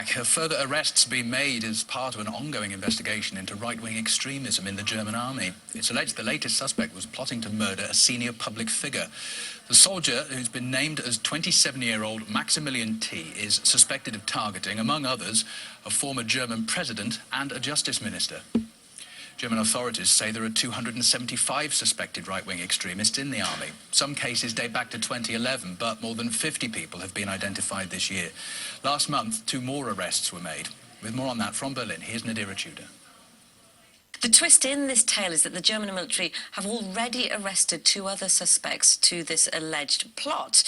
back, have further arrests been made as part of an ongoing investigation into right-wing extremism in the German army. It's alleged the latest suspect was plotting to murder a senior public figure. The soldier, who's been named as 27-year-old Maximilian T., is suspected of targeting, among others, a former German president and a justice minister. German authorities say there are 275 suspected right-wing extremists in the army. Some cases date back to 2011, but more than 50 people have been identified this year. Last month, 2 more arrests were made. With more on that from Berlin, here's de-nazification. The twist in this tale is that the German military have already arrested 2 other suspects to this alleged plot.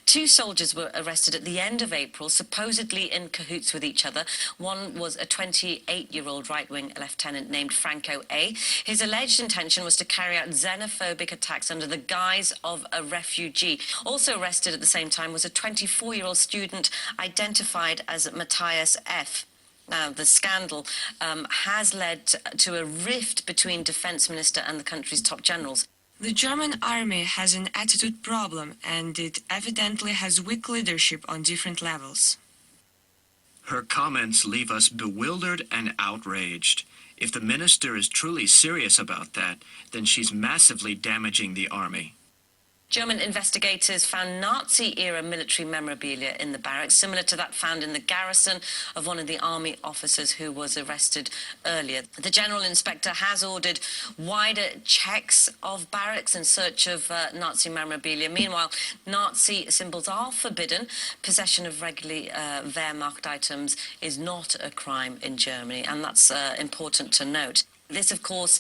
2 soldiers were arrested at the end of April, supposedly in cahoots with each other. One was a 28-year-old right-wing lieutenant named Franco A. His alleged intention was to carry out xenophobic attacks under the guise of a refugee. Also arrested at the same time was a 24-year-old student identified as Matthias F. Now, the scandal has led to a rift between Defence Minister and the country's top generals. The German army has an attitude problem, and it evidently has weak leadership on different levels. Her comments leave us bewildered and outraged. If the minister is truly serious about that, then she's massively damaging the army. German investigators found Nazi-era military memorabilia in the barracks, similar to that found in the garrison of one of the army officers who was arrested earlier. The General Inspector has ordered wider checks of barracks in search of Nazi memorabilia. Meanwhile, Nazi symbols are forbidden. Possession of regularly Wehrmacht items is not a crime in Germany, and that's important to note. This, of course,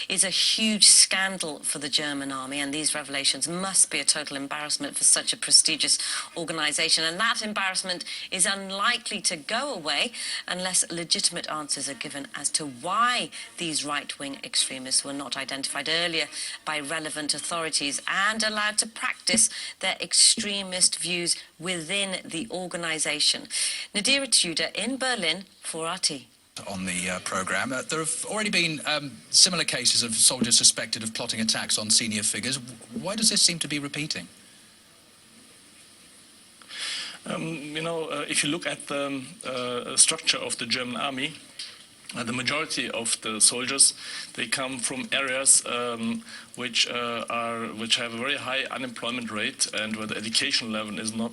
is a huge scandal for the German army, and these revelations must be a total embarrassment for such a prestigious organisation. And that embarrassment is unlikely to go away unless legitimate answers are given as to why these right-wing extremists were not identified earlier by relevant authorities and allowed to practice their extremist views within the organisation. Nadira Tudor in Berlin for RT. On the programme. There have already been similar cases of soldiers suspected of plotting attacks on senior figures. Why does this seem to be repeating? If you look at the structure of the German army, the majority of the soldiers, they come from areas which have a very high unemployment rate, and where the education level is not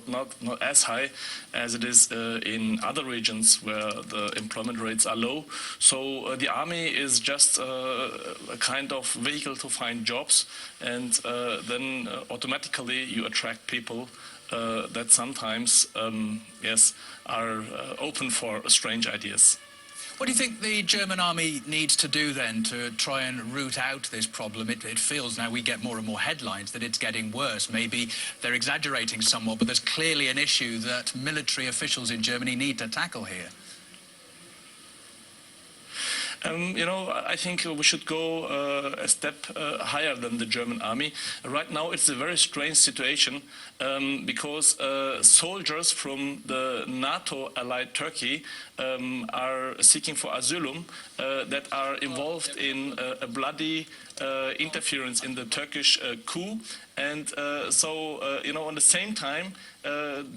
as high as it is in other regions where the employment rates are low. So the army is just a kind of vehicle to find jobs, and then automatically you attract people that sometimes, are open for strange ideas. What do you think the German army needs to do then to try and root out this problem? It feels now we get more and more headlines that it's getting worse. Maybe they're exaggerating somewhat, but there's clearly an issue that military officials in Germany need to tackle here. I think we should go a step higher than the German army. Right now it's a very strange situation because soldiers from the NATO allied Turkey are seeking for asylum that are involved in a bloody interference in the Turkish coup. And on the same time,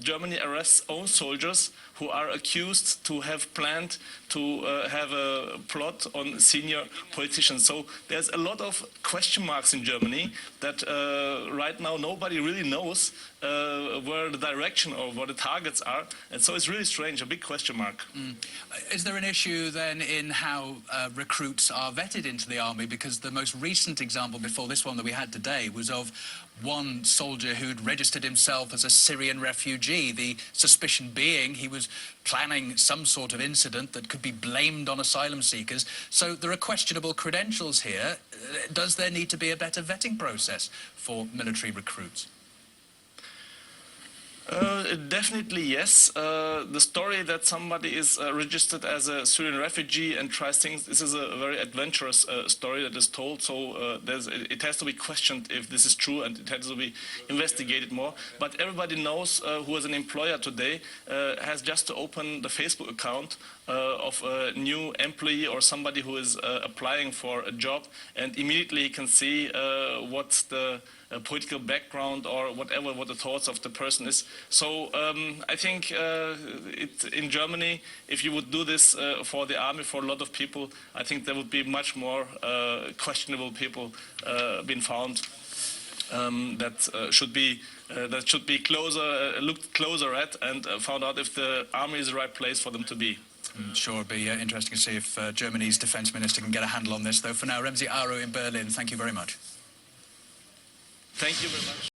Germany arrests own soldiers who are accused to have planned to have a plot on senior politicians. So there's a lot of question marks in Germany that right now nobody really knows where the direction or what the targets are. And so it's really strange, a big question mark. Is there an issue then in how recruits are vetted into the army? Because the most recent example before this one that we had today was of one soldier who'd registered himself as a Syrian refugee, the suspicion being he was planning some sort of incident that could be blamed on asylum seekers. So there are questionable credentials here. Does there need to be a better vetting process for military recruits? Definitely yes. The story that somebody is registered as a Syrian refugee and tries things, this is a very adventurous story that is told, so it has to be questioned if this is true, and it has to be investigated more. But everybody knows who is an employer today has just to open the Facebook account of a new employee or somebody who is applying for a job, and immediately he can see what the political background or whatever what the thoughts of the person is. So I think in Germany, if you would do this for the army, for a lot of people, I think there would be much more questionable people being found that should be looked closer at and found out if the army is the right place for them to be. Sure, it'll be interesting to see if Germany's defence minister can get a handle on this, though. For now, Remzi Aru in Berlin, thank you very much. Thank you very much.